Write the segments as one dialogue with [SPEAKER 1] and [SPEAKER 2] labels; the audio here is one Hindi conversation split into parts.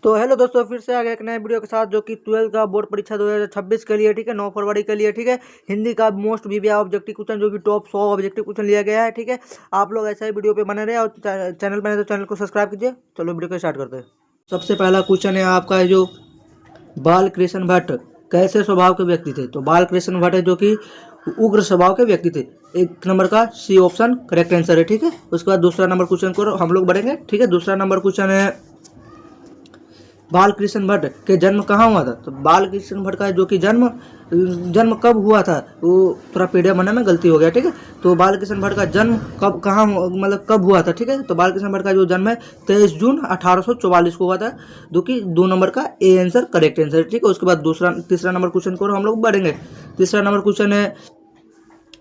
[SPEAKER 1] तो हेलो दोस्तों, फिर से आ गए एक नए वीडियो के साथ जो कि 12 का बोर्ड परीक्षा 2026 के लिए, ठीक है, 9 फरवरी के लिए, ठीक है। हिंदी का मोस्ट वीवीआई ऑब्जेक्टिव क्वेश्चन जो कि टॉप 100 ऑब्जेक्टिव क्वेश्चन लिया गया है, ठीक है। आप लोग ऐसा ही वीडियो पे बने रहे और चैनल बने तो चैनल को सब्सक्राइब कीजिए। चलो वीडियो को स्टार्ट करते हैं। सबसे पहला क्वेश्चन है आपका जो बालकृष्ण भट्ट कैसे स्वभाव के व्यक्ति थे। तो बालकृष्ण भट्ट है जो कि उग्र स्वभाव के व्यक्ति थे। एक नंबर का सी ऑप्शन करेक्ट आंसर है, ठीक है। उसके बाद दूसरा नंबर क्वेश्चन को हम लोग बढ़ेंगे, ठीक है। दूसरा नंबर क्वेश्चन है बालकृष्ण भट्ट के जन्म कहाँ हुआ था। तो बालकृष्ण भट्ट का जो कि जन्म कब हुआ था, वो थोड़ा पीडीएफ बनने में गलती हो गया, ठीक है। तो बालकृष्ण भट्ट का जन्म कब हुआ था, ठीक है। तो बालकृष्ण भट्ट का जो जन्म है 23 जून 1844 को हुआ था, जो कि 2 नंबर का ए आंसर करेक्ट आंसर है, ठीक है। उसके बाद तीसरा नंबर क्वेश्चन को हम लोग बढ़ेंगे। तीसरा नंबर क्वेश्चन है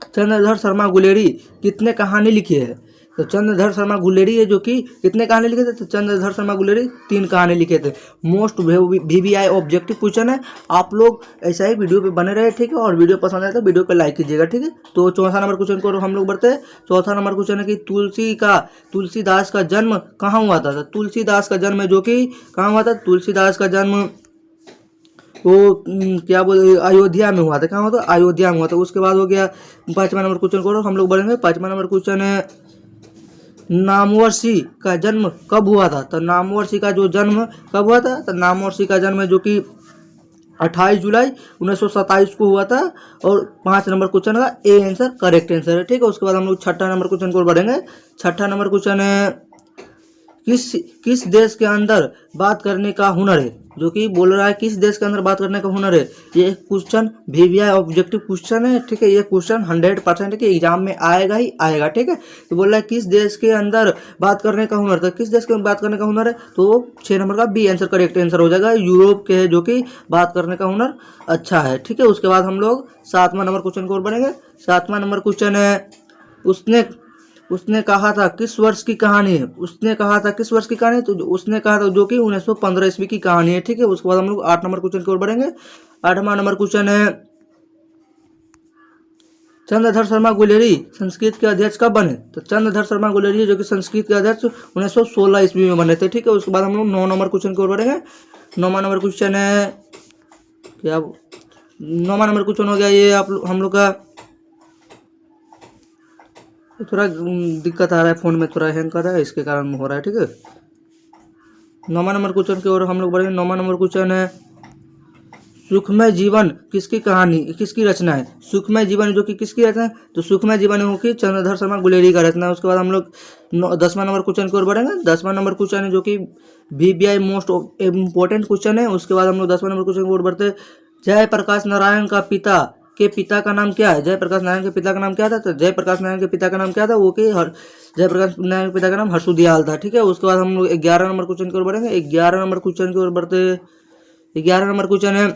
[SPEAKER 1] चंद्रधर शर्मा गुलेरी कितने कहानी लिखी है। तो चंद्रधर शर्मा गुलेरी है जो कि कितने कहानी लिखे थे। तो चंद्रधर शर्मा गुलेरी 3 कहानी लिखे थे। मोस्ट वीवीआई ऑब्जेक्टिव क्वेश्चन है। आप लोग ऐसा ही वीडियो पे बने रहे, ठीक है। और वीडियो पसंद आए तो वीडियो को लाइक कीजिएगा, ठीक है। तो चौथा नंबर क्वेश्चन को हम लोग बढ़ते हैं। चौथा नंबर क्वेश्चन है कि तुलसीदास का जन्म कहाँ हुआ था। तुलसीदास का जन्म है जो कि कहाँ हुआ था। तुलसीदास का जन्म वो क्या बोले अयोध्या में हुआ था। कहाँ हुआ था, अयोध्या में हुआ था। उसके बाद हो गया 5वां नंबर क्वेश्चन को हम लोग बढ़ेंगे। 5वां नंबर क्वेश्चन है नामवर्षी का जन्म कब हुआ था। तो नामवर्षी का जो जन्म कब हुआ था। तो नामवर्षी का जन्म है जो कि 28 जुलाई 1927 को हुआ था। और 5 नंबर क्वेश्चन का ए आंसर करेक्ट आंसर है, ठीक है। उसके बाद हम लोग 6ठा नंबर क्वेश्चन को बढ़ेंगे। 6ठा नंबर क्वेश्चन है किस देश के अंदर बात करने का हुनर है। जो कि बोल रहा है किस देश के अंदर बात करने का हुनर है। ये क्वेश्चन वीवीआई ऑब्जेक्टिव क्वेश्चन है, ठीक है। ये क्वेश्चन 100% के एग्जाम में आएगा ही आएगा, ठीक है। तो बोल रहा है किस देश के अंदर बात करने का हुनर था। किस देश के बात करने का हुनर है, तो 6 नंबर का बी आंसर करेक्ट आंसर हो जाएगा। यूरोप के है जो कि बात करने का हुनर अच्छा है, ठीक है। उसके बाद हम लोग 7वां नंबर क्वेश्चन को बढ़ेंगे। 7वां नंबर क्वेश्चन है उसने कहा था किस वर्ष की कहानी है। उसने कहा था किस वर्ष की कहानी है। तो उसने कहा था जो कि 1915 ईस्वी की कहानी है, ठीक है। उसके बाद हम लोग 8 नंबर क्वेश्चन की ओर बढ़ेंगे। 8वां नंबर क्वेश्चन है चंद्रधर शर्मा गुलेरी संस्कृत के अध्यक्ष कब बने। तो चंद्रधर शर्मा गुलेरी जो कि संस्कृत के अध्यक्ष 1916 ईस्वी में बने थे, ठीक है। उसके बाद हम लोग 9 नंबर क्वेश्चन की ओर बढ़ेंगे। 9वां नंबर क्वेश्चन है क्या 9वां नंबर क्वेश्चन हो गया ये हम लोग का थोड़ा दिक्कत आ रहा है, फोन में थोड़ा हैंग कर रहा है, इसके कारण हो रहा है, ठीक है। 9वां नंबर क्वेश्चन की ओर हम लोग बढ़ेंगे। 9वां नंबर क्वेश्चन है सुखमय जीवन किसकी रचना है। सुखमय जीवन जो कि किसकी रचना है। तो सुखमय जीवन हो कि चंद्रधर शर्मा गुलेरी का रचना है। उसके बाद हम लोग 10वां नंबर क्वेश्चन की ओर बढ़ेंगे। 10वां नंबर क्वेश्चन है जो कि वीवीआई मोस्ट इम्पोर्टेंट क्वेश्चन है। उसके बाद हम लोग 10वां नंबर क्वेश्चन की ओर बढ़ते। जयप्रकाश नारायण के पिता का नाम क्या है। जयप्रकाश नारायण के पिता का नाम क्या था। तो जयप्रकाश नारायण के पिता का नाम क्या था, वो कि जयप्रकाश नारायण के पिता का नाम हर्षुदयाल था, ठीक है। उसके बाद हम लोग 11 नंबर क्वेश्चन की ओर बढ़ेंगे। 11 नंबर क्वेश्चन की ओर बढ़ते। 11 नंबर क्वेश्चन है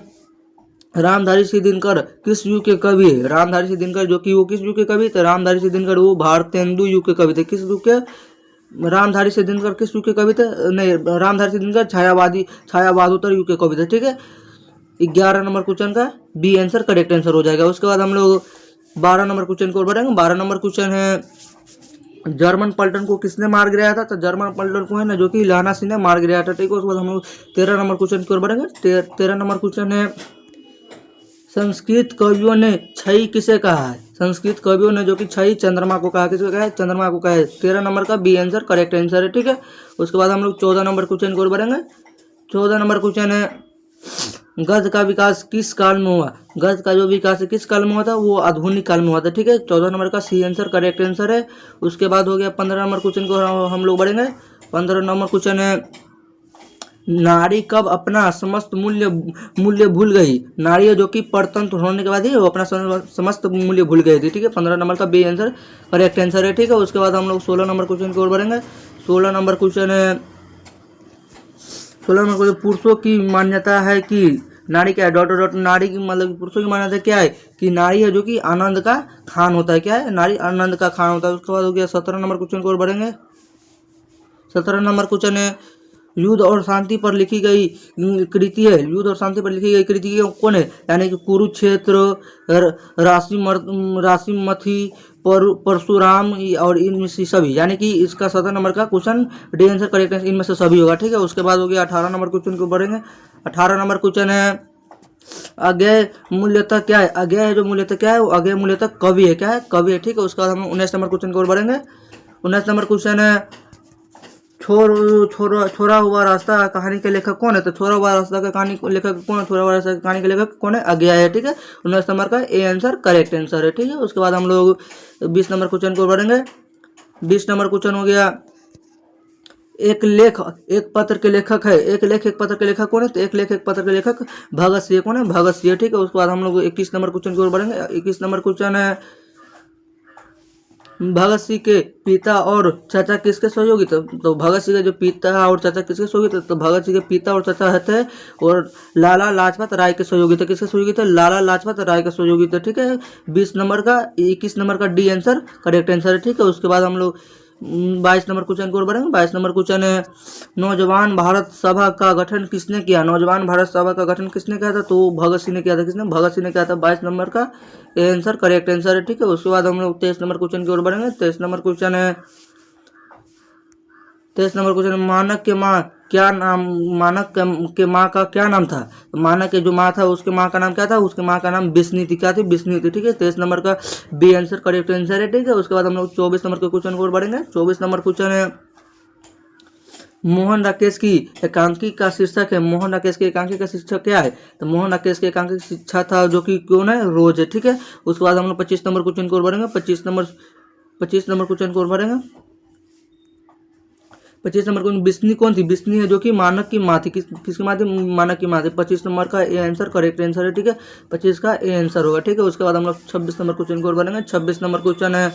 [SPEAKER 1] रामधारी सिंह दिनकर किस युग के कवि है। रामधारी सिंह दिनकर जो कि वो किस युग के कवि थे। रामधारी सिंह दिनकर वो भारतेंदु युग के कवि थे। किस युग के रामधारी सिंह दिनकर किस युग के कवि थे। नहीं, रामधारी सिंह दिनकर छायावादोत्तर युग के कवि थे, ठीक है। 11 नंबर क्वेश्चन का बी आंसर करेक्ट आंसर हो जाएगा। उसके बाद हम लोग 12 नंबर क्वेश्चन को बढ़ेंगे। 12 नंबर क्वेश्चन है जर्मन पलटन को किसने मार गिराया था। तो जर्मन पलटन को है ना जो कि लहना सिंह ने मार गिराया था, ठीक है। उसके बाद हम लोग 13 नंबर क्वेश्चन की ओर बढ़ेंगे। 13 नंबर क्वेश्चन है संस्कृत कवियों ने छई किसे कहा है। संस्कृत कवियों ने जो कि छई चंद्रमा को कहा, किसको कहा है, चंद्रमा को कहा है। 13 नंबर का बी आंसर करेक्ट आंसर है, ठीक है। उसके बाद हम लोग 14 नंबर क्वेश्चन की ओर बढ़ेंगे। 14 नंबर क्वेश्चन है गद्य का विकास किस काल में हुआ। गद्य का जो विकास है किस काल में हुआ था, वो आधुनिक काल में हुआ था, ठीक है। 14 नंबर का सी आंसर करेक्ट आंसर है। उसके बाद हो गया 15 नंबर क्वेश्चन को हम लोग बढ़ेंगे। 15 नंबर क्वेश्चन है नारी कब अपना समस्त मूल्य भूल गई। नारी है जो कि परतंत्र होने के बाद ही वो अपना समस्त मूल्य भूल गई थी, ठीक है। 15 नंबर का बी आंसर करेक्ट आंसर है, ठीक है। उसके बाद हम लोग 16 नंबर क्वेश्चन की ओर बढ़ेंगे। 16 नंबर क्वेश्चन है 16 नंबर पुरुषों की मान्यता है कि नारी क्या है नारी की मतलब पुरुषों की मान्यता क्या है कि नारी है जो कि आनंद का खान होता है। क्या है, नारी आनंद का खान होता है। उसके बाद हो गया 17 नंबर क्वेश्चन की ओर बढ़ेंगे। 17 नंबर क्वेश्चन है युद्ध और शांति पर लिखी गई कृति है। युद्ध और शांति पर लिखी गई कृति कौन है? यानी कि कुरुक्षेत्र, राशिमथी, परशुराम और इनमें से सभी। यानी कि इसका 17 नंबर का क्वेश्चन डी आंसर करेक्ट है, इनमें से सभी होगा। ठीक है, उसके बाद हो गया 18 नंबर क्वेश्चन को बढ़ेंगे। 18 नंबर क्वेश्चन है अज्ञेय मूल्यतः क्या है? अज्ञेय है जो मूल्यतः क्या है? वो अज्ञेय मूल्यतः कवि है। क्या है? कवि है। ठीक है, उसके बाद हम 19 नंबर क्वेश्चन की ओर बढ़ेंगे। 19 नंबर क्वेश्चन है छोरा हुआ रास्ता कहानी के लेखक कौन है? तो छोरा हुआ रास्ता का कहानी लेखक कौन है? छोरा हुआ रास्ता की कहानी के लेखक कौन है? अज्ञेय है। ठीक है, 19 नंबर का ए आंसर करेक्ट आंसर है। ठीक है, उसके बाद हम लोग 20 नंबर क्वेश्चन को बढ़ेंगे। 20 नंबर क्वेश्चन हो गया एक लेख एक पत्र के लेखक है। एक लेख एक पत्र के लेखक कौन है? तो एक लेख एक पत्र के लेखक भगत सिंह कौन है? भगत सिंह। ठीक है, उसके बाद हम लोग 21 नंबर क्वेश्चन की ओर बढ़ेंगे। 21 नंबर क्वेश्चन है भगत सिंह के पिता और चाचा किसके सहयोगी थे? तो भगत सिंह के जो पिता और चाचा किसके सहयोगी थे? तो भगत सिंह के पिता और चाचा थे और लाला लाजपत राय के सहयोगी थे। किसके सहयोगी थे? लाला लाजपत राय के सहयोगी थे। ठीक है, 20 नंबर का 21 नंबर का डी आंसर करेक्ट आंसर है। ठीक है, उसके बाद हम लोग 22 नंबर क्वेश्चन की ओर बढ़ेंगे। 22 नंबर क्वेश्चन है नौजवान भारत सभा का गठन किसने किया? नौजवान भारत सभा का गठन किसने किया था? तो भगत सिंह ने किया था। किसने? भगत सिंह ने किया था। 22 नंबर का आंसर करेक्ट आंसर है। ठीक है, उसके बाद हम लोग 23 नंबर क्वेश्चन की ओर बढ़ेंगे। 23 नंबर क्वेश्चन है 23 नंबर क्वेश्चन मानक के माँ क्या नाम? मानक के माँ का क्या नाम था? तो मानक के जो माँ था उसके माँ का नाम क्या था? उसके माँ का नाम बिस्नी थी। क्या थी? बिस्नी थी। ठीक है, 23 नंबर का बी आंसर करेक्ट आंसर है। ठीक है, उसके बाद हम लोग 24 नंबर के क्वेश्चन को बढ़ेंगे। 24 नंबर क्वेश्चन है मोहन राकेश की एकांकी का शीर्षक है। मोहन राकेश की एकांकी का शीर्षक क्या है? तो मोहन राकेश की एकांकी शिक्षा था जो कि कौन है? रोज है। ठीक है, उसके बाद हम लोग 25 नंबर क्वेश्चन को बढ़ेंगे। 25 नंबर क्वेश्चन को बढ़ेंगे। 25 नंबर क्वेश्चन बिस्नी कौन थी? बिस्नी है जो कि मानक की माँ थी। किसकी माँ थी? मानक की माँ थी। 25 नंबर का ए आंसर करेक्ट आंसर है। ठीक है, 25 का ए आंसर होगा। ठीक है, उसके बाद हम लोग 26 नंबर क्वेश्चन को बढ़ेंगे। 26 नंबर क्वेश्चन है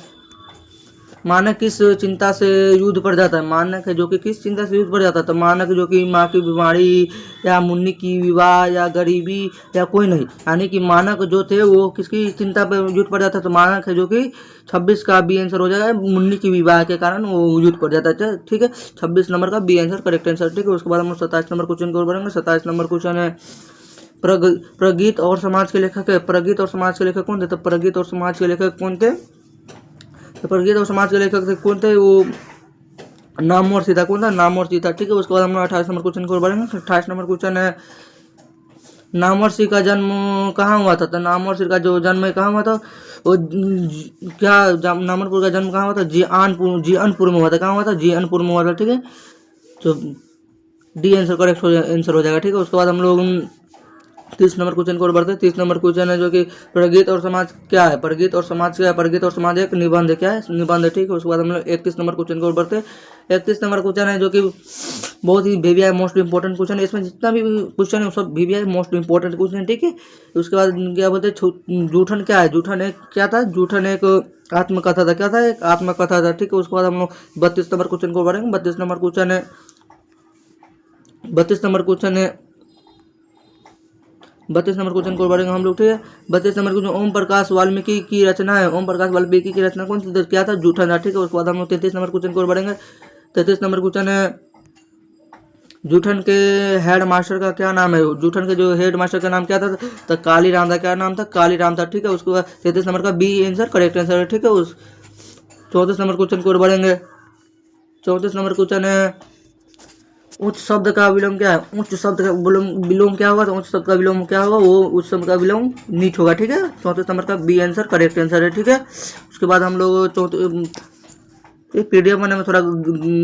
[SPEAKER 1] मानक किस चिंता से युद्ध पर जाता है? मानक है जो कि किस चिंता से युद्ध पर जाता है? तो मानक जो कि माँ की बीमारी या मुन्नी की विवाह या गरीबी या कोई नहीं। यानी कि मानक जो थे वो किसकी चिंता पर युद्ध पर जाता है? तो मानक है जो कि 26 का बी आंसर हो जाएगा। मुन्नी की विवाह के कारण वो युद्ध पर जाता है। ठीक है, 26 नंबर का बी आंसर करेक्ट आंसर। ठीक है, उसके बाद हम 27 नंबर क्वेश्चन को बढ़ेंगे। 27 नंबर क्वेश्चन है प्रगीत और समाज के लेखक है। प्रगीत और समाज के लेखक कौन थे? तो प्रगीत और समाज के लेखक कौन थे? तो प्रगीत और समाज के लेखक थे कौन थे? वो नाम और सीता कौन था? नाम और सीता। ठीक है, उसके बाद हम 28 नंबर क्वेश्चन को बढ़ेंगे। 28 नंबर क्वेश्चन है नामवर सिंह का जन्म कहाँ हुआ था? तो नामवर सिंह का जो जन्म कहाँ हुआ था? वो नामरपुर का जन्म कहाँ हुआ था? जीअनपुर में हुआ था। कहाँ हुआ था? जीअनपुर में हुआ था। ठीक है, तो डी आंसर करेक्ट आंसर हो जाएगा। ठीक है, उसके बाद हम लोग 30 नंबर क्वेश्चन को बढ़ते हैं। 30 नंबर क्वेश्चन है जो कि प्रगीत और समाज क्या है? प्रगीत और समाज क्या है? प्रगीत और समाज एक निबंध है। क्या है? निबंध है। ठीक है, उसके बाद हम लोग 31 नंबर क्वेश्चन को बढ़ते हैं। 31 नंबर क्वेश्चन है जो कि बहुत ही वीवीआई मोस्ट इंपॉर्टेंट क्वेश्चन है। इसमें जितना भी क्वेश्चन है सब वीवीआई मोस्ट इंपॉर्टेंट क्वेश्चन है। ठीक है, उसके बाद क्या बोलते हैं जूठन क्या है? जूठन एक क्या था? जूठन एक आत्मकथा था। क्या था? एक आत्मकथा था। ठीक है, उसके बाद हम लोग 32 नंबर क्वेश्चन को बढ़ेंगे। 32 नंबर क्वेश्चन है 32 नंबर क्वेश्चन है 32 नंबर क्वेश्चन को बढ़ेंगे हम लोग। ठीक है, 32 नंबर क्वेश्चन ओम प्रकाश वाल्मीकि की रचना है। ओम प्रकाश वाल्मीकि की रचना कौन सी? तो क्या था? जूठन था। ठीक है, उसके बाद हम लोग 33 नंबर क्वेश्चन को बढ़ेंगे। 33 नंबर क्वेश्चन है जूठन के हेड मास्टर का क्या नाम है? जूठन के जो हेड मास्टर का नाम क्या था? तो काली राम था। क्या नाम था? काली राम था। ठीक है, उसके बाद 33 नंबर का बी आंसर करेक्ट आंसर है। ठीक है, उस 34 नंबर क्वेश्चन को बढ़ेंगे। 34 नंबर क्वेश्चन है उच्च शब्द का विलोम क्या है? उच्च शब्द का विलोम क्या होगा? तो उच्च शब्द का विलोम क्या होगा? वो उच्च शब्द का विलोम नीच होगा। ठीक है, 34 नंबर का बी आंसर करेक्ट आंसर है। ठीक है, उसके बाद हम लोग पीडीएफ बनाने में थोड़ा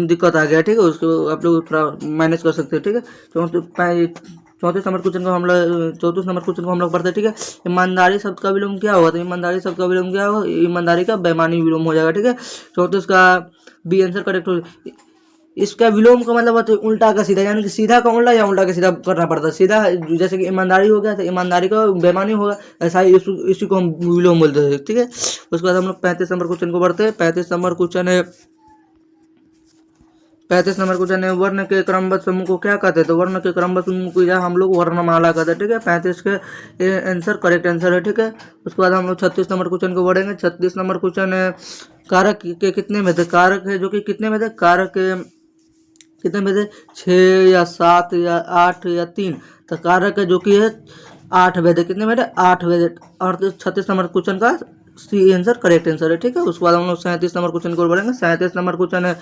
[SPEAKER 1] दिक्कत आ गया। ठीक है, उसको आप लोग थोड़ा मैनेज कर सकते हैं। ठीक है, 34 नंबर क्वेश्चन को हम लोग 34 नंबर क्वेश्चन को हम लोग पढ़ते हैं। ठीक है, ईमानदारी शब्द का विलोम क्या होगा? तो ईमानदारी शब्द का विलोम क्या होगा? ईमानदारी का बेईमानी विलोम हो जाएगा। ठीक है, 34 का बी आंसर करेक्ट हो। इसका विलोम का मतलब होता है उल्टा का सीधा, यानी कि सीधा का उल्टा या उल्टा का सीधा करना पड़ता है। सीधा जैसे कि ईमानदारी हो गया तो ईमानदारी का बेईमानी होगा, ऐसा ही इसी को हम विलोम बोलते हैं। ठीक है, उसके बाद हम लोग 35 नंबर क्वेश्चन को बढ़ते हैं। 35 नंबर क्वेश्चन है 35 नंबर क्वेश्चन है वर्ण के क्रमबद्ध समूह को क्या कहते हैं? तो वर्ण के क्रमबद्ध समूह को या हम लोग वर्णमाला कहते हैं। ठीक है, 35 के आंसर करेक्ट आंसर है। ठीक है, उसके बाद हम लोग 36 नंबर क्वेश्चन को बढ़ेंगे। 36 नंबर क्वेश्चन है कारक के कितने में थे? कारक है जो कि कितने में थे? कारक के कितने भेद है, 6 या 7 या 8 या 3, तो कारक है जो कि है 8 भेद है। कितने भेद है, 8 भेद है। और 36 नंबर क्वेश्चन का सी आंसर करेक्ट आंसर है। ठीक है, उसके बाद हम लोग 37 नंबर क्वेश्चन को बढ़ेंगे। 37 नंबर क्वेश्चन है,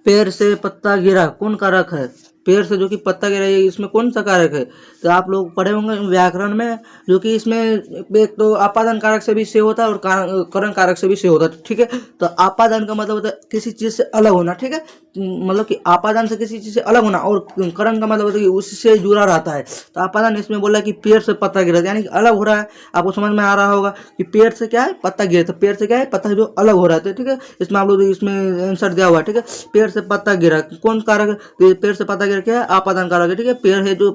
[SPEAKER 1] पेड़ से पत्ता गिरा कौन कारक है, पेड़ से जो कि पत्ता गिरा है इसमें कौन सा कारक है। तो आप लोग पढ़े होंगे व्याकरण में, जो कि इसमें एक तो आपादान कारक से भी से होता है और करण कारक से भी से होता है। ठीक है, तो आपादान का मतलब होता है किसी चीज से अलग होना। ठीक है, मतलब कि आपादान से किसी चीज से अलग होना, और करण का मतलब होता है कि उससे जुड़ा रहता है। तो आपादान इसमें बोला कि पेड़ से पत्ता गिरा, यानी कि अलग हो रहा है। आपको समझ में आ रहा होगा कि पेड़ से क्या है, पत्ता गिरा, तो पेड़ से क्या है, पत्ता जो अलग हो रहा है। ठीक है, इसमें आप लोग इसमें आंसर दिया हुआ है। ठीक है, पेड़ से पत्ता गिरा कौन कारक है, पेड़ से पत्ता गिरा क्या है, आपादान कारक है। ठीक है, पेड़ है जो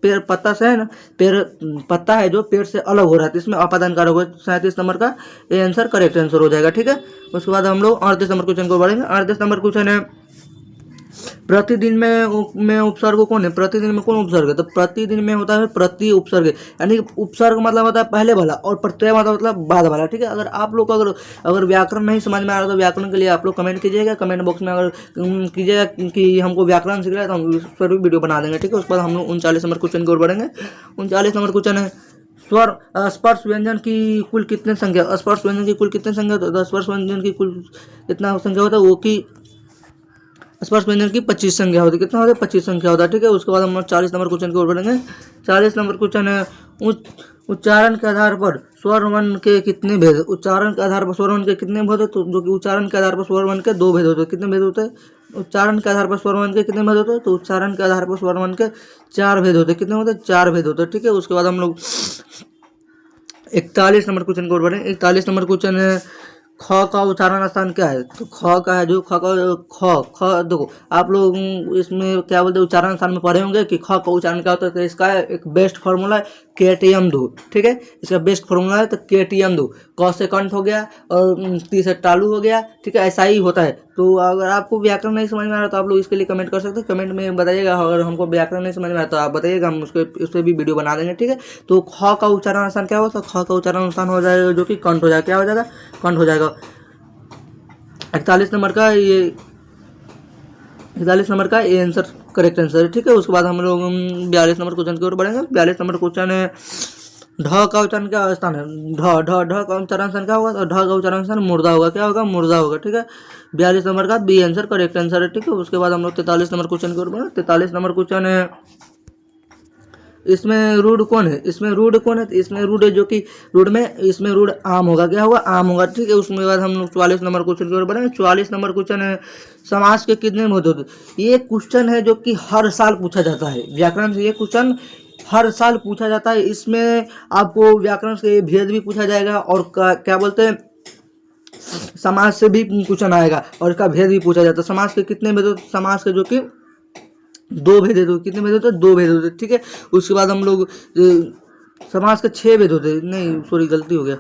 [SPEAKER 1] पेड़ पत्ता से है ना, पेड़ पत्ता है जो पेड़ से अलग हो रहा है, तो इसमें आपादान कारक हो। 37 नंबर का ये आंसर करेक्ट आंसर हो जाएगा। ठीक है, उसके बाद हम लोग 38 नंबर क्वेश्चन को बढ़ेंगे। 38 नंबर क्वेश्चन है, प्रतिदिन में उपसर्ग कौन है, प्रतिदिन में कौन उपसर्ग है। तो प्रतिदिन में होता है प्रति उपसर्ग, यानी उपसर्ग मतलब होता है पहले वाला, और प्रत्यय मतलब बाद वाला। ठीक है, अगर आप लोग को अगर व्याकरण नहीं समझ में आ रहा तो व्याकरण के लिए आप लोग कमेंट कीजिएगा, कमेंट बॉक्स में अगर कीजिएगा कि हमको व्याकरण सीख रहा है तो हम उस पर भी वीडियो बना देंगे। ठीक है, उसके बाद हम लोग 39 नंबर क्वेश्चन की ओर बढ़ेंगे। 39 नंबर क्वेश्चन है, स्वर स्पर्श व्यंजन की कुल कितने संख्या, स्पर्श व्यंजन की कुल कितने संख्या, तो स्पर्श व्यंजन की कुल कितना संख्या होता है, वो की स्पर्श व्यंजन की 25 संख्या होती है। कितना होता है, 25 संख्या होता है। ठीक है, उसके बाद हम लोग 40 नंबर क्वेश्चन की ओर बढ़ेंगे। 40 नंबर क्वेश्चन है, उच्चारण के आधार पर स्वर वर्ण के कितने भेद, उच्चारण के आधार पर स्वर वर्ण के कितने भेद होते हैं, तो जो कि उच्चारण के आधार पर स्वर वर्ण के 2 भेद होते हैं। कितने भेद होते हैं, उच्चारण के आधार पर स्वर वर्ण के कितने भेद होते हैं, तो उच्चारण के आधार पर स्वर वर्ण के 4 भेद होते हैं। कितने होते हैं, 4 भेद होते हैं। ठीक है, उसके बाद हम लोग 41 नंबर क्वेश्चन की ओर बढ़ेंगे। 41 नंबर क्वेश्चन है, ख का उच्चारण स्थान क्या है, तो ख का है जो ख का ख देखो आप लोग इसमें क्या बोलते हैं, उच्चारण स्थान में पढ़े होंगे कि ख का उच्चारण क्या होता है। तो इसका एक बेस्ट फॉर्मूला है केटीएम दो। ठीक है, इसका बेस्ट फॉर्मूला है तो केटीएम दो, क से कंठ हो गया और टी से टालू हो गया। ठीक है, ऐसा ही होता है। तो अगर आपको व्याकरण नहीं समझ में आ रहा तो आप लोग इसके लिए कमेंट कर सकते हैं, कमेंट में बताइएगा। अगर हमको व्याकरण नहीं समझ में आया तो आप बताइएगा, हम उस पर भी वीडियो बना देंगे। ठीक है, तो ख का उच्चारण स्थान क्या होगा, तो ख का उच्चारण स्थान हो जाएगा जो कि कंठ हो जाएगा। क्या हो जाएगा, कंठ हो जाएगा। 41 नंबर का ये 41 नंबर का ये आंसर करेक्ट आंसर है। ठीक है, उसके बाद हम लोग 42 नंबर क्वेश्चन की ओर बढ़ेंगे। 42 नंबर क्वेश्चन है, ढ का उच्चारण क्या स्थान है, ढ ढ ढ का उच्चारण स्थान क्या होगा, तो ढ का उच्चारण स्थान मुर्दा होगा। क्या होगा, मुर्दा होगा। ठीक है, 42 नंबर का बी आंसर करेक्ट आंसर है। ठीक है, उसके बाद हम लोग 43 नंबर क्वेश्चन की ओर बढ़ेंगे। 43 नंबर क्वेश्चन है, इसमें रूड कौन है, इसमें रूड कौन है, इसमें रूड है जो कि रूड में इसमें रूड आम होगा। क्या होगा, आम होगा। ठीक है, उसके बाद हम लोग 44 नंबर क्वेश्चन की ओर बढ़ेंगे। 44 नंबर क्वेश्चन है, समास के कितने भेद होते हैं। ये क्वेश्चन है जो कि हर साल पूछा जाता है व्याकरण से, ये क्वेश्चन हर साल पूछा जाता है। इसमें आपको व्याकरण से भेद भी पूछा जाएगा और क्या बोलते हैं, समाज से भी क्वेश्चन आएगा और इसका भेद भी पूछा जाता है। समाज के कितने भेद होते, समाज के जो कि 2 भेद होते, कितने भेद होते, 2 भेद होते। ठीक है, उसके बाद हम लोग समाज के 6 भेद होते, नहीं सॉरी गलती हो गया,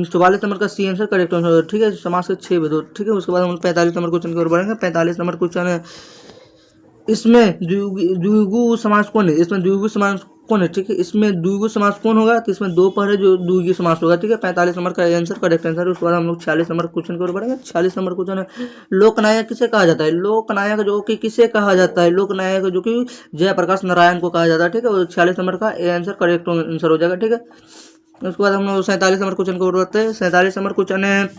[SPEAKER 1] 44 नंबर का सी आंसर करेक्ट आंसर। ठीक है, समाज के 6 भेद होते। ठीक है, उसके बाद हम लोग 45 नंबर क्वेश्चन की ओर बढ़ेंगे। 45 नंबर क्वेश्चन है, इसमें द्विगु समास कौन है, इसमें द्विगु समास कौन है। ठीक है, इसमें द्विगु समास कौन होगा, तो इसमें 2 पर है जो द्विगु समास होगा। ठीक है, 45 नंबर का आंसर करेक्ट आंसर है। उसके बाद हम लोग 46 नंबर क्वेश्चन की ओर बढ़ेंगे। 46 नंबर क्वेश्चन है, लोकनायक किसे कहा जाता है, लोकनायक जो कि किसे कहा जाता है, लोकनायक जो कि जयप्रकाश नारायण को कहा जाता है। ठीक है, 46 नंबर का आंसर करेक्ट आंसर हो जाएगा। ठीक है, उसके बाद हम लोग 47 नंबर क्वेश्चन को बढ़ते हैं। 47 नंबर क्वेश्चन है,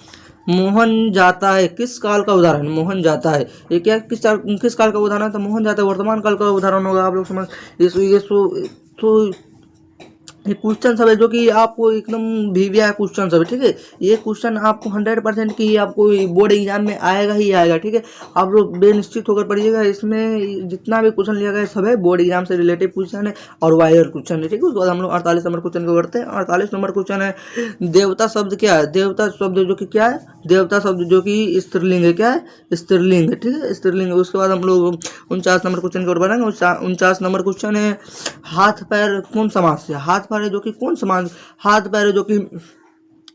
[SPEAKER 1] मोहन जाता है किस काल का उदाहरण, मोहन जाता है ये क्या किस काल का उदाहरण है, तो मोहन जाता है वर्तमान काल का उदाहरण होगा। आप लोग समझ ये क्वेश्चन सब है जो कि आपको एकदम वीवीआई क्वेश्चन सब है। ठीक है, ये क्वेश्चन आपको 100% की आपको बोर्ड एग्जाम में आएगा ही आएगा। ठीक है, आप लोग बेनिश्चित होकर पढ़िएगा, इसमें जितना भी क्वेश्चन लिया गया सब है बोर्ड एग्जाम से रिलेटेड क्वेश्चन है और वायर क्वेश्चन है। ठीक है, उसके बाद हम लोग 48 नंबर क्वेश्चन को करते हैं। 48 नंबर क्वेश्चन है, देवता शब्द क्या है, देवता शब्द जो कि क्या है, देवता शब्द जो कि स्त्रीलिंग है। क्या है, स्त्रीलिंग है। ठीक है, स्त्रीलिंग है। उसके बाद हम लोग 49 नंबर क्वेश्चन की ओर बढ़ेंगे। 49 नंबर क्वेश्चन है, हाथ पैर कौन समास है, हाथ पैर है जो कि कौन समास, हाथ पैर है जो कि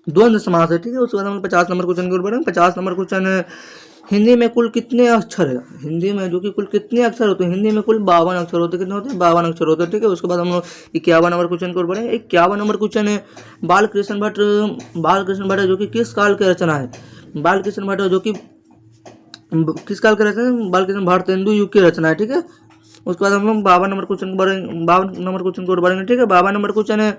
[SPEAKER 1] द्वंद्व समास है। ठीक है, उसके बाद हम 50 नंबर क्वेश्चन की ओर बढ़ेंगे। 50 नंबर क्वेश्चन है, हिंदी में कुल कितने अक्षर है, हिंदी में जो कि कुल कितने अक्षर होते हैं, हिंदी में कुल 52 अक्षर होते हैं। कितने होते हैं, 52 अक्षर होते हैं। ठीक है, उसके बाद हम लोग 51 नंबर क्वेश्चन की ओर बढ़ेंगे। 51 नंबर क्वेश्चन है, बालकृष्ण भट्ट जो कि किस काल की रचना है, बालकृष्ण भट्ट जो कि किस काल की रचना है? बालकृष्ण भारतेंदु युग की रचना है, ठीक है। उसके बाद हम लोग 52 नंबर क्वेश्चन बढ़ेंगे, 52 नंबर क्वेश्चन को बढ़ेंगे, ठीक है। 52 नंबर क्वेश्चन है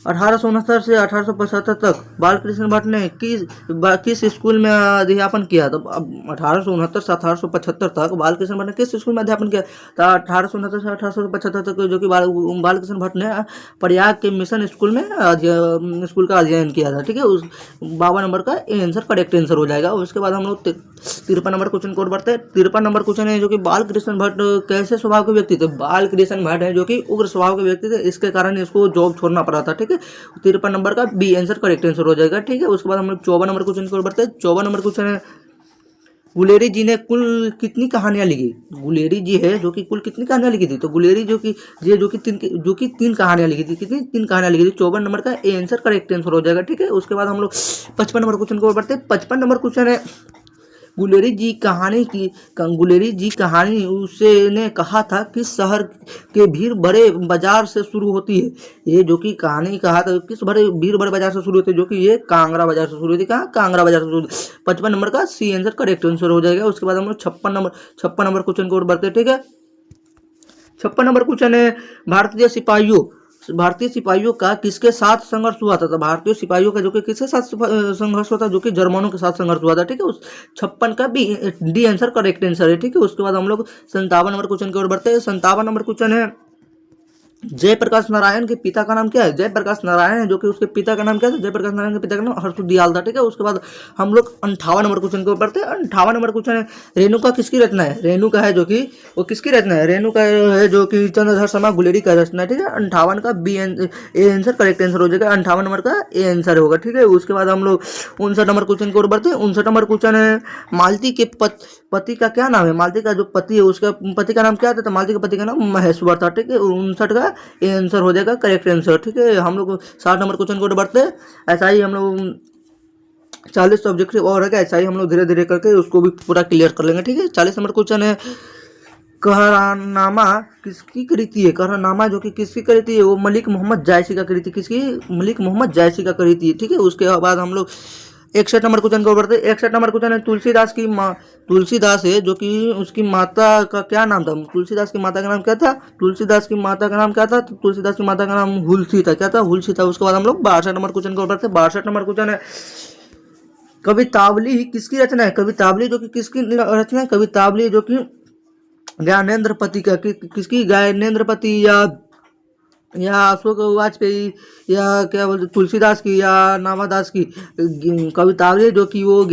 [SPEAKER 1] 1869 से 1875 तक बालकृष्ण भट्ट ने किस स्कूल में अध्यापन किया? तो अब 1869 से 1875 तक बालकृष्ण भट्ट ने किस स्कूल में अध्यापन किया? तो 1869 से 1875 तक जो कि बालकृष्ण भट्ट ने प्रयाग के मिशन स्कूल में स्कूल का अध्ययन किया था, ठीक है। उस 52 नंबर का आंसर करेक्ट आंसर हो जाएगा। उसके बाद हम लोग 53 नंबर क्वेश्चन को बढ़ते हैं। 53 नंबर क्वेश्चन है जो कि बालकृष्ण भट्ट कैसे स्वभाव के व्यक्ति थे? बालकृष्ण भट्ट है जो कि उग्र स्वभाव के व्यक्ति थे, इसके कारण इसको जॉब छोड़ना पड़ा था, ठीक है। 53 नंबर का बी आंसर करेक्ट आंसर हो जाएगा, ठीक है। उसके बाद हम लोग 54 नंबर क्वेश्चन की ओर बढ़ते हैं। 54 नंबर क्वेश्चन है गुलेरी जी ने कुल कितनी कहानियां लिखी? गुलेरी जी है जो कि कुल कितनी कहानियां लिखी थी? तो गुलेरी जो कि तीन कहानियां लिखी थी। कितनी? 3 कहानियां लिखी थी। 54 नंबर का ए आंसर करेक्ट आंसर हो जाएगा, ठीक है। उसके बाद हम लोग 55 नंबर क्वेश्चन को बढ़ते हैं। 55 नंबर क्वेश्चन है गुलेरी जी कहानी उसे ने कहा था किस शहर के भीड़ बड़े बाजार से शुरू होती है? ये जो कि कहानी कहा था किस भीड़ बड़े बाजार से शुरू होती है? जो कि ये कांगड़ा बाजार से शुरू होती है। कहाँ? कांगड़ा बाजार से शुरू होती है। 55 नंबर का सी आंसर करेक्ट आंसर हो जाएगा। उसके बाद हम लोग 56 नंबर क्वेश्चन को और बढ़ते हैं, ठीक है। 56 नंबर क्वेश्चन है भारतीय सिपाहियों का किसके साथ संघर्ष हुआ था? तो भारतीय सिपाहियों का जो कि किसके साथ संघर्ष हुआ था? जो कि जर्मनों के साथ संघर्ष हुआ था, ठीक है। उस 56 का B D answer correct answer है, ठीक है। उसके बाद हम लोग 57 नंबर क्वेश्चन की ओर बढ़ते हैं। 57 नंबर क्वेश्चन है जयप्रकाश नारायण के पिता का नाम क्या है? जयप्रकाश नारायण है जो कि उसके पिता का नाम क्या था? जयप्रकाश नारायण के पिता का नाम हर्षदयाल था, ठीक है। उसके बाद हम लोग 58 नंबर क्वेश्चन को पढ़ते हैं। 58 नंबर क्वेश्चन है रेणुका किसकी रचना है? रेणुका है जो कि वो किसकी रचना है? रेणुका है जो कि चंद्रधर शर्मा गुलेरी का रचना है, ठीक है। 58 का B A answer correct answer हो जाएगा। 58 नंबर का ए आंसर होगा, ठीक है। उसके बाद हम लोग 59 नंबर क्वेश्चन को बढ़ते हैं। 59 नंबर क्वेश्चन है मालती के पति का क्या नाम है? मालती का जो पति है उसका पति का नाम क्या था? तो मालती के पति का नाम महेश्वर था, ठीक है। 59 का ये आंसर हो जाएगा करेक्ट आंसर, ठीक है। हम लोग 60 नंबर क्वेश्चन को बढ़ते हैं। ऐसा ही हम लोग 40 ऑब्जेक्टिव और है, ऐसा ही हम लोग धीरे धीरे करके उसको भी पूरा क्लियर कर लेंगे, ठीक है। 40 नंबर क्वेश्चन है कहरानामा किसकी कृति है? कहरानामा जो कि किसकी कृति है? वो मलिक मोहम्मद जायसी का कृति। किसकी? मलिक मोहम्मद जायसी का कृति है, ठीक है। उसके बाद हम लोग 61 नंबर क्वेश्चन को बढ़ते हैं। 61 नंबर क्वेश्चन है तुलसीदास है जो कि उसकी माता का क्या नाम था? तुलसीदास की माता का नाम क्या था? तुलसीदास की माता का नाम क्या था? तो तुलसीदास की माता का नाम हुलसी था। क्या था? हुलसी था। उसके बाद हम लोग 62 नंबर क्वेश्चन को बढ़ते हैं। 62 नंबर क्वेश्चन है कवितावली किसकी रचना है? कवितावली जो कि किसकी रचना है? कवितावली जो कि ज्ञानेंद्रपति का किसकी? ज्ञानेंद्रपति या अशोक वाजपेयी या क्या बोलते तुलसीदास की या नामादास की कवितावली जो कि वो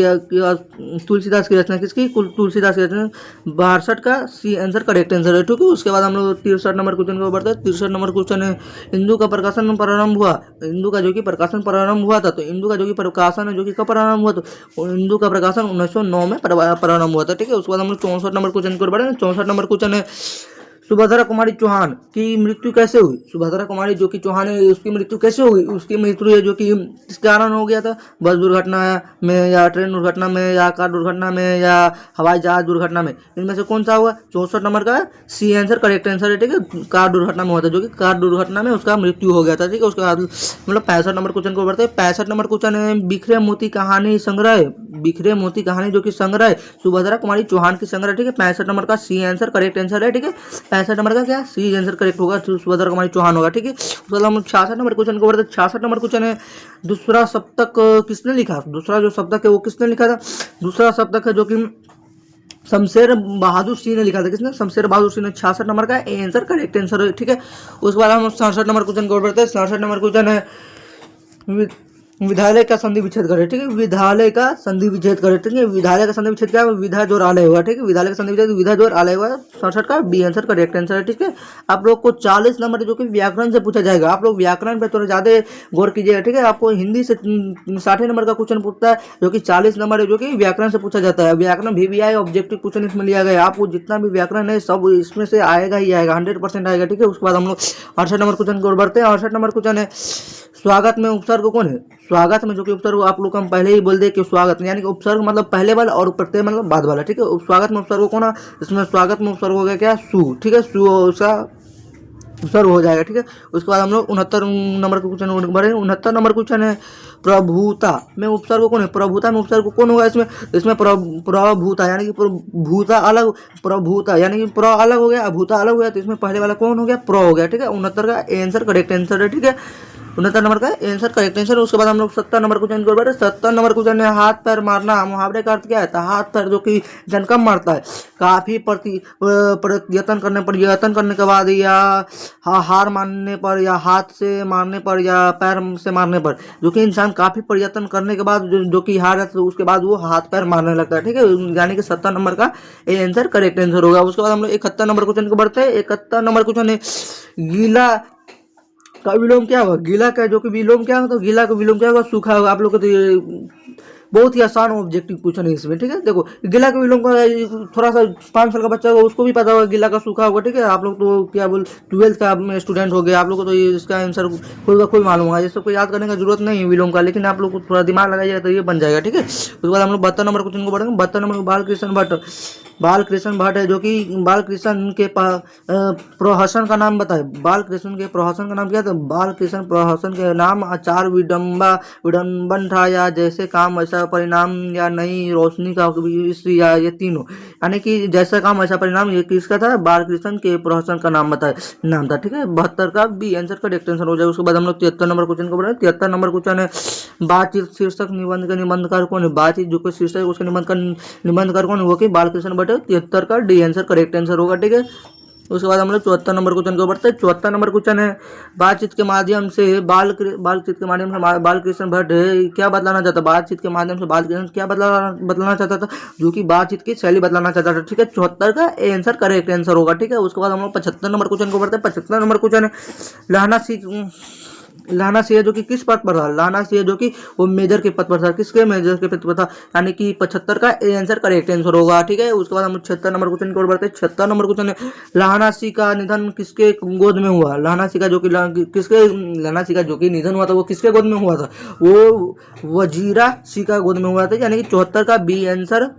[SPEAKER 1] तुलसीदास की रचना। किसकी? तुलसीदास की रचना। 62 का सी आंसर करेक्ट आंसर है, ठीक है। उसके बाद हम लोग 63 नंबर क्वेश्चन को बढ़ते हैं। 63 नंबर क्वेश्चन है हिंदू का प्रकाशन प्रारंभ हुआ। हिंदू का जो कि प्रकाशन प्रारंभ हुआ था, तो हिंदू का जो कि प्रकाशन है जो कि कब प्रारंभ हुआ? तो हिंदू का प्रकाशन 1909 में प्रारंभ हुआ था, ठीक है। उसके बाद हम लोग 64 नंबर क्वेश्चन को बढ़े। 64 नंबर क्वेश्चन है सुभद्रा कुमारी चौहान की मृत्यु कैसे हुई? सुभद्रा कुमारी जो कि चौहान है उसकी मृत्यु कैसे हुई? उसकी मृत्यु है जो कि किस कारण हो गया था? बस दुर्घटना में या ट्रेन दुर्घटना में या कार दुर्घटना में या हवाई जहाज दुर्घटना में, इनमें से कौन सा हुआ? 64 नंबर का सी आंसर करेक्ट आंसर है, ठीक है। कार दुर्घटना में हुआ था जो कि कार दुर्घटना में उसका मृत्यु हो गया था, ठीक है। उसके बाद मतलब 65 नंबर क्वेश्चन को बढ़ते हैं। 65 नंबर क्वेश्चन है बिखरे मोती कहानी संग्रह। बिखरे मोती कहानी जो कि संग्रह सुभद्रा कुमारी चौहान की संग्रह, ठीक है। 65 नंबर का सी आंसर करेक्ट आंसर है, ठीक है। 65 नंबर का क्या सी आंसर करेक्ट होगा? सुभद्रा कुमारी चौहान होगा, ठीक है। उसके बाद हम 66 नंबर क्वेश्चन को बढ़ते हैं। 66 नंबर क्वेश्चन है दूसरा सप्तक किसने लिखा? दूसरा जो सप्तक है वो किसने लिखा था? दूसरा सप्तक है जो कि शमशेर बहादुर सिंह ने लिखा था। किसने? शमशेर बहादुर सिंह ने। 66 नंबर का आंसर करेक्ट आंसर है, ठीक है। उसके बाद हम 67 नंबर क्वेश्चन को बढ़ते हैं। 67 नंबर क्वेश्चन है विद्यालय का संधि विच्छेद करे, ठीक है। विद्यालय का संधि विच्छेद करे, ठीक है। विद्यालय का संधि विच्छेद क्या है? विधा जोर आलय होगा, ठीक है। विद्यालय का संधि विच्छेद विधा जोर आलय होगा। 67 का बी आंसर करेक्ट आंसर है, ठीक है। आप लोग को 40 नंबर जो कि व्याकरण से पूछा जाएगा। आप लोग व्याकरण पे थोड़ा ज्यादा गौर कीजिएगा, ठीक है। आपको हिंदी से 60 नंबर का क्वेश्चन पूछता है जो कि 40 नंबर है जो कि व्याकरण से पूछा जाता है। व्याकरण VVI ऑब्जेक्टिव क्वेश्चन इसमें लिया गया है। आपको जितना भी व्याकरण है सब इसमें से आएगा ही आएगा, 100% आएगा, ठीक है। उसके बाद हम लोग 68 नंबर क्वेश्चन को बढ़ते हैं। 68 नंबर क्वेश्चन है स्वागत में उपसर्ग कौन है? स्वागत में जो कि उपसर्ग आप लोग हम पहले ही बोल दे कि स्वागत यानी कि उपसर्ग मतलब पहले वाला और प्रत्यय मतलब बाद वाला, ठीक है। स्वागत में उपसर्ग कौन है? इसमें स्वागत में उपसर्ग हो गया क्या? सु, ठीक है। सु उसका उपसर्ग हो जाएगा, ठीक है। उसके बाद हम लोग 69 नंबर का क्वेश्चन बढ़े। 69 नंबर क्वेश्चन है प्रभुता में उपसर्ग कौन है, प्रभुता में उपसर्ग कौन होगा इसमें, इसमें प्रभुता यानी कि भूता अलग, प्रभुता यानी कि प्र अलग हो गया, भूता अलग हो गया, तो इसमें पहले वाला कौन हो गया, प्र हो गया। ठीक है, 69 का आंसर करेक्ट आंसर है। ठीक है, 69 नंबर का आंसर करेक्ट आंसर। उसके बाद हम लोग 70 नंबर क्वेश्चन को बढ़े। 70 नंबर क्वेश्चन है हाथ पैर मारना, मुहावरे का अर्थ क्या है, तो हाथ पैर जो कि जन कम मारता है, काफी प्रयत्न करने पर, यत्न करने के बाद, या हार मानने पर, या हाथ से मारने पर, या पैर से मारने पर, जो कि इंसान काफी प्रयत्न करने के बाद जो कि हार जाता है, उसके बाद वो हाथ पैर मारने लगता है। ठीक है, यानी कि 70 नंबर का आंसर करेक्ट आंसर होगा। उसके बाद हम लोग 71 नंबर क्वेश्चन को बढ़ते हैं। 71 नंबर क्वेश्चन है गीला का विलोम क्या होगा, गीला का जो कि विलोम क्या होगा, तो गीला का विलोम क्या होगा, सूखा होगा। आप लोग को तो ये बहुत ही आसान ऑब्जेक्टिव क्वेश्चन है इसमें। ठीक है, देखो गीला का विलोम का थोड़ा सा 5 साल का बच्चा होगा उसको भी पता होगा गीला का सूखा होगा। ठीक है, आप लोग तो क्या बोल 12th का स्टूडेंट हो गए, आप लोग को तो इसका आंसर खुद का खुद मालूम होगा, ये सबको याद करने का जरूरत नहीं है विलोम का, लेकिन आप लोग को थोड़ा दिमाग लगाइएगा तो ये बन जाएगा। ठीक है, उसके बाद हम लोग 72 नंबर क्वेश्चन को बढ़ेंगे। 72 नंबर बालकृष्ण भट्ट, बालकृष्ण भट्ट है जो कि बालकृष्ण के प्रहसन का नाम बताए, बालकृष्ण के प्रहसन का नाम क्या था, बालकृष्ण प्रहसन के नाम आचार विडम्बन था, या जैसे काम वैसा परिणाम, या नई रोशनी का या ये तीनों, यानी कि जैसा काम वैसा परिणाम, ये किसका था, बालकृष्ण के प्रहसन का नाम बताए नाम था। ठीक है, 72 का बी आंसर करेक्ट आंसर हो जाएगा। उसके बाद हम लोग 73 नंबर क्वेश्चन को बढ़े। 73 नंबर क्वेश्चन है बातचीत शीर्षक निबंध का निबंधकार कौन है, बातचीत जो कि शीर्षक उसके निबंधकार कौन है, वो कि बालकृष्ण भट्ट। 73 का डी आंसर करेक्ट आंसर होगा। ठीक है, उसके बाद हम लोग 74 नंबर क्वेश्चन को बढ़ते हैं। 74 नंबर क्वेश्चन है बातचीत के माध्यम से बातचीत के माध्यम से बालकृष्ण भट्ट क्या बदलाना चाहता, बातचीत के माध्यम से बालकृष्ण क्या बदलाना चाहता था, जो कि बातचीत की शैली बदलाना चाहता था। ठीक है, 74 का आंसर करेक्ट आंसर होगा। ठीक है, उसके बाद हम लोग 75 नंबर क्वेश्चन को बढ़ते हैं। 75 नंबर क्वेश्चन है लाना सिंह जो कि किस पद पर था, लाना सिंह जो कि वो मेजर के पद पर था, किसके मेजर के पद पर था, यानी कि 75 का आंसर करेक्ट आंसर होगा। ठीक है, उसके बाद हम 76 नंबर क्वेश्चन की ओर बढ़ते हैं। 76 नंबर क्वेश्चन है लाना सिंह का निधन किसके गोद में हुआ, लाना सिंह का जो कि लाना सिंह का जो कि निधन हुआ था वो किसके गोद में हुआ था, वो वजीरा सिंह का गोद में हुआ था, यानी कि 74 का बी आंसर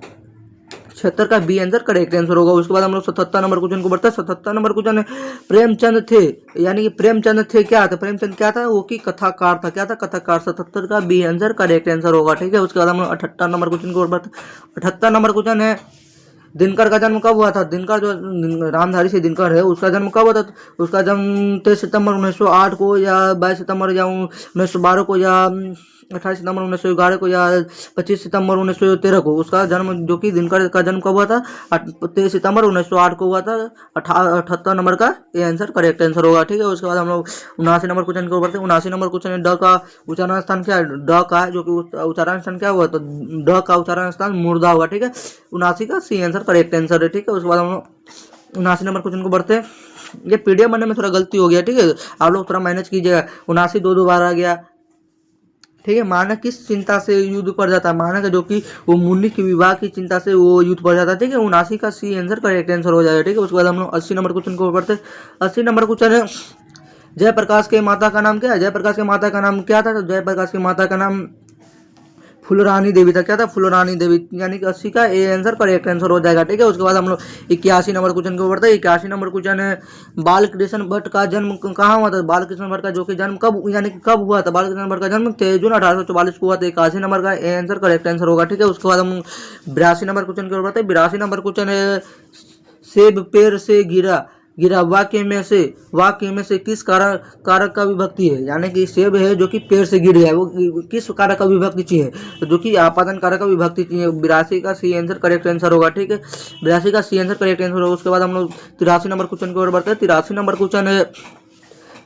[SPEAKER 1] 76 का बी आंसर करेक्ट आंसर होगा। उसके बाद हम लोग 77 नंबर क्वेश्चन को बढ़ते हैं। 77 नंबर क्वेश्चन है प्रेमचंद थे, यानी कि प्रेमचंद थे क्या था, प्रेमचंद क्या था, वो की कथाकार था, क्या था, कथाकार। 77 का बी आंसर करेक्ट आंसर होगा। ठीक है, उसके बाद हम लोग 78 नंबर क्वेश्चन को बढ़ते हैं। 78 नंबर क्वेश्चन है दिनकर का जन्म कब हुआ था, दिनकर जो रामधारी से दिनकर है उसका जन्म कब हुआ था, उसका जन्म 23 सितंबर 1908 को, या 22 सितंबर या 1912 को, या 28 सितंबर 1911 को, या 25 सितंबर 1913 को उसका जन्म, जो कि दिनकर का जन्म कब हुआ था, 23 सितंबर 1908 को हुआ था। 78 नंबर का ये आंसर करेक्ट आंसर होगा। ठीक है, उसके बाद हम लोग 79 नंबर क्वेश्चन को बढ़ते हैं। 79 नंबर क्वेश्चन है ड का उच्चारण स्थान क्या है, ड का जो कि उच्चारण स्थान क्या हुआ, तो ड का उच्चारण स्थान मुर्दा होगा। ठीक है, 79 का सी आंसर करेक्ट आंसर है। ठीक है, उसके बाद हम लोग 79 नंबर क्वेश्चन को बढ़ते हैं। ये पीडीएफ बनने में थोड़ा गलती हो गया। ठीक है, आप लोग थोड़ा मैनेज कीजिएगा। 79 दो बार आ गया। ठीक है, मानक किस चिंता से युद्ध पर जाता है, मानक जो कि वो मुन्नी के विवाह की चिंता से वो युद्ध पर जाता है। ठीक है, 79 का सी आंसर करेक्ट आंसर हो जाएगा। ठीक है, उसके बाद हम लोग 80 नंबर क्वेश्चन को पढ़ते हैं। 80 नंबर क्वेश्चन है जयप्रकाश के माता का नाम क्या है, जयप्रकाश के माता का नाम क्या था, तो जयप्रकाश की माता का नाम फुलरानी देवी था, क्या था, फुलरानी देवी, यानी कि 80 का ए आंसर करेक्ट आंसर हो जाएगा। ठीक है, उसके बाद हम लोग 81 नंबर क्वेश्चन को बढ़ते हैं। 81 नंबर क्वेश्चन है बालकृष्ण भट्ट का जन्म कहाँ हुआ था, बालकृष्ण भट्ट का जो कि जन्म कब, यानी कि कब हुआ था, बालकृष्ण भट्ट का जन्म 23 जून 1844 को हुआ था। 81 नंबर का ए आंसर करेक्ट आंसर होगा। ठीक है, उसके बाद हम 82 नंबर क्वेश्चन की ओर बढ़ते हैं। 82 नंबर क्वेश्चन है सेब पेड़ से गिरा गिरा वाक्य में से किस कारक का विभक्ति है, यानी कि सेब है जो कि पेड़ से गिर गया, वो किस कारक का विभक्ति चाहिए, तो जो कि आपादन कारक का विभक्ति चाहिए। 82 का सी आंसर करेक्ट आंसर होगा। ठीक है, 82 का सी आंसर करेक्ट आंसर होगा। उसके बाद हम लोग 83 नंबर क्वेश्चन की ओर बढ़ते हैं। 83 नंबर क्वेश्चन है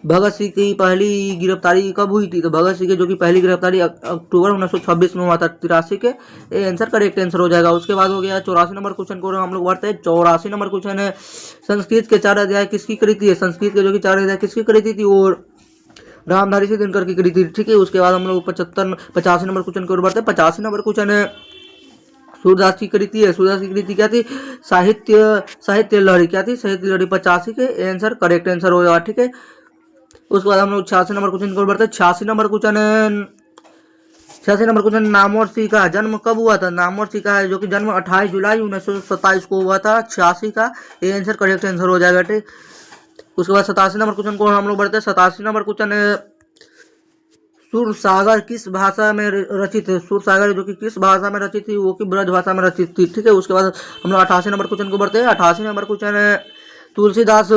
[SPEAKER 1] भगत सिंह की पहली गिरफ्तारी कब हुई थी, तो भगत सिंह की जो कि पहली गिरफ्तारी अक्टूबर 1926 में हुआ था। 83 के आंसर करेक्ट आंसर हो जाएगा। उसके बाद हो गया 84 नंबर क्वेश्चन को हम लोग बढ़ते हैं। 84 नंबर क्वेश्चन है संस्कृत के 4 अध्याय किसकी कृति है, संस्कृत के जो कि 4 अध्याय किसकी कृति थी, और रामधारी से दिनकर की कृति थी। ठीक है, उसके बाद हम लोग 85 नंबर क्वेश्चन की ओर बढ़ते हैं। 85 नंबर क्वेश्चन है सूरदास की कृति है, सूरदास की कृति क्या थी, साहित्य लहरी, क्या थी, साहित्य लहरी। 85 के आंसर करेक्ट आंसर हो जाएगा। ठीक है, उसके बाद हम लोग 86 नंबर क्वेश्चन को बढ़ते हैं। 86 नंबर क्वेश्चन है 86 नंबर क्वेश्चन नामवर सिंह का जन्म कब हुआ था, नामवर सिंह का है जो कि जन्म 28 जुलाई 1927 को हुआ था। 86 का ये आंसर करेक्ट आंसर हो जाएगा। ठीक, उसके बाद 87 नंबर क्वेश्चन को हम लोग बढ़ते हैं। 87 नंबर क्वेश्चन है सूरसागर किस भाषा में रचित है? सूरसागर जो कि किस भाषा में रचित थी? वो कि ब्रज भाषा में रचित थी। ठीक है, उसके बाद हम लोग 88 नंबर क्वेश्चन को बढ़ते हैं। 88 नंबर क्वेश्चन है तुलसीदास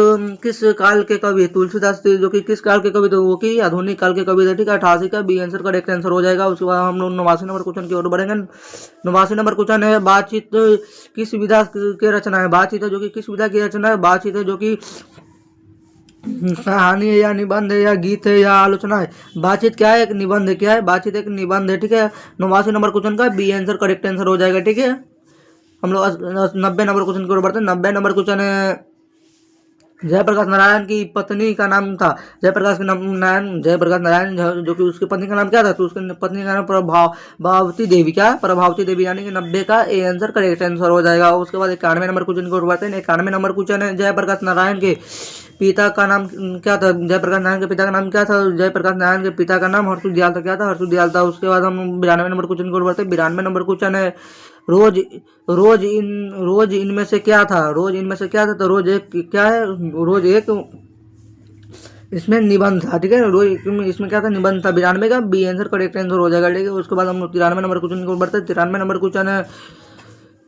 [SPEAKER 1] किस काल के कवि है? तुलसीदास जो कि किस काल के कवि थे? वो कि आधुनिक काल के कवि थे। ठीक है, 88 का बी आंसर करेक्ट आंसर हो जाएगा। उसके बाद हम लोग 89 नंबर क्वेश्चन की ओर बढ़ेंगे। 89 नंबर क्वेश्चन है बातचीत किस विधा की रचना है? बातचीत है जो कि किस विधा की रचना है? बातचीत है जो कि कहानी है या निबंध है या गीत है या आलोचना है? बातचीत क्या है? एक निबंध है। क्या है? बातचीत एक निबंध है। ठीक है, 89 नंबर क्वेश्चन का बी आंसर करेक्ट आंसर हो जाएगा। ठीक है, हम लोग 90 नंबर क्वेश्चन की ओर बढ़ते हैं। 90 नंबर क्वेश्चन है जयप्रकाश नारायण की पत्नी का नाम था। जयप्रकाश नारायण जो कि उसकी पत्नी का नाम क्या था? तो उसकी पत्नी का नाम प्रभावती देवी। क्या? प्रभावती देवी, यानी कि 90 का ए आंसर करेक्ट आंसर हो जाएगा। उसके बाद 91 नंबर क्वेश्चन को बढ़ते हैं। 91 नंबर क्वेश्चन है जयप्रकाश नारायण के पिता का नाम क्या था? जयप्रकाश नारायण के पिता का नाम क्या था? जयप्रकाश नारायण के पिता का नाम हर्षु दयाल था। क्या था? हर्षु दयाल था। उसके बाद हम 92 नंबर क्वेश्चन को बढ़ते हैं। 92 नंबर क्वेश्चन है रोज रोज इनमें से क्या था? रोज इनमें से क्या था? तो रोज एक क्या है? रोज एक इसमें निबंध था। ठीक है, रोज इसमें क्या था? निबंध था। 92 का बी आंसर करेक्ट आंसर हो जाएगा। ठीक है, उसके बाद हम 93 नंबर क्वेश्चन को बढ़ते हैं। 93 नंबर क्वेश्चन है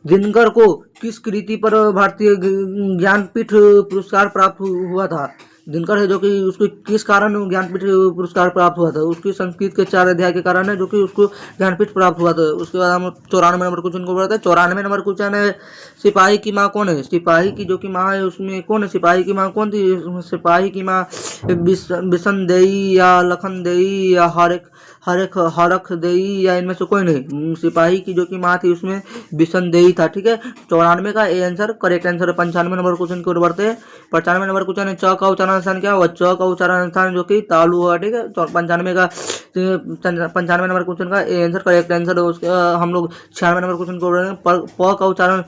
[SPEAKER 1] दिनकर को किस कृति पर भारतीय ज्ञानपीठ पुरस्कार प्राप्त हुआ था? दिनकर है जो कि उसको किस कारण ज्ञानपीठ पुरस्कार प्राप्त हुआ था? उसकी संस्कृत के 4 अध्याय के कारण है जो कि उसको ज्ञानपीठ प्राप्त हुआ था। उसके बाद हम 94 नंबर क्वेश्चन को बढ़ते हैं। 94 नंबर क्वेश्चन है सिपाही की माँ कौन है? सिपाही की जो कि माँ है उसमें कौन है? सिपाही की माँ कौन थी? सिपाही की माँ बिशन देई या लखन देई या हरख देई या इनमें से कोई नहीं। सिपाही की जो कि माँ थी उसमें बिशन देई था। ठीक है, 94 का ए आंसर करेक्ट आंसर है। 95 नंबर क्वेश्चन की ओर बढ़ते हैं। 95 नंबर क्वेश्चन है च का उच्चारण स्थान क्या हुआ? च का उच्चारण स्थान जो कि तालु हुआ। ठीक है, 95 नंबर क्वेश्चन का ए आंसर करेक्ट आंसर है। उसके हम लोग 96 नंबर क्वेश्चन को बढ़ रहे हैं। प का उच्चारण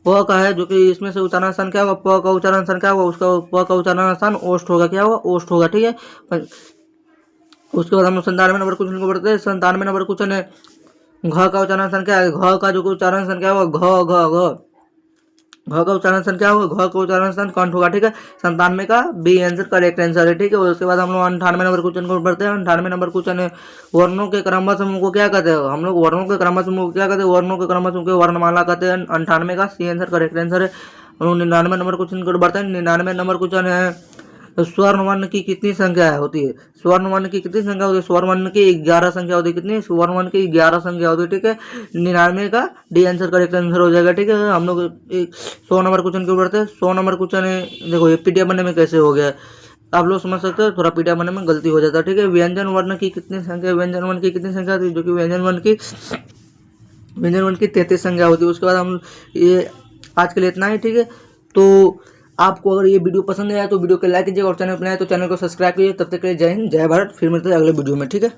[SPEAKER 1] प का है जो कि इसमें से उच्चारण स्थान क्या होगा? प का उच्चारण स्थान क्या होगा? उसका प का उच्चारण स्थान ओष्ठ होगा। क्या होगा? ओष्ठ होगा। ठीक है, उसके बाद हम 97 नंबर क्वेश्चन को बढ़ते हैं। 97 नंबर क्वेश्चन है घ का उच्चारण स्थान क्या है? घ का जो उच्चारण स्थान क्या होगा? घ का उच्चारण स्थान क्या होगा? घ का उच्चारण स्थान कंठ होगा। ठीक है, 97 का बी आंसर करेक्ट आंसर है। ठीक है, उसके बाद हम लोग 98 नंबर क्वेश्चन को बढ़ते हैं। 98 नंबर क्वेश्चन है वर्णों के क्रमबद्ध समूह को क्या कहते हैं? हम लोग वर्णों के क्रमबद्ध समूह को क्या कहते हैं? वर्णों के क्रमबद्ध समूह को वर्णमाला कहते हैं। 98 का सी आंसर करेक्ट आंसर है। 99 नंबर क्वेश्चन को बढ़ते हैं। 99 नंबर क्वेश्चन है स्वर्ण वर्ण की कितनी संख्या होती है? स्वर्ण वर्ण की कितनी संख्या होती है? स्वर्ण वर्ण की 11 संख्या होती है। कितनी? स्वर्ण वर्ण की 11 संख्या होती है। ठीक है, 99 का डी आंसर करेक्ट आंसर हो जाएगा। ठीक है, हम लोग 100 नंबर क्वेश्चन के ऊपर बढ़ते हैं। 100 नंबर क्वेश्चन है, देखो ये पीडीएफ बनने में कैसे हो गया आप लोग समझ सकते हो, थोड़ा पीडीएफ बनने में गलती हो जाता है। ठीक है, व्यंजन वर्ण की कितनी संख्या? व्यंजन वर्ण की कितनी संख्या होती है? जो कि व्यंजन वर्ण की 33 संख्या होती है। उसके बाद हम ये आज के लिए इतना ही। ठीक है, तो आपको अगर ये वीडियो पसंद आया तो वीडियो को लाइक कीजिएगा और चैनल पर नए तो चैनल को सब्सक्राइब कीजिए। तब तक के लिए जय हिंद, जय भारत। फिर मिलते हैं अगले वीडियो में। ठीक है।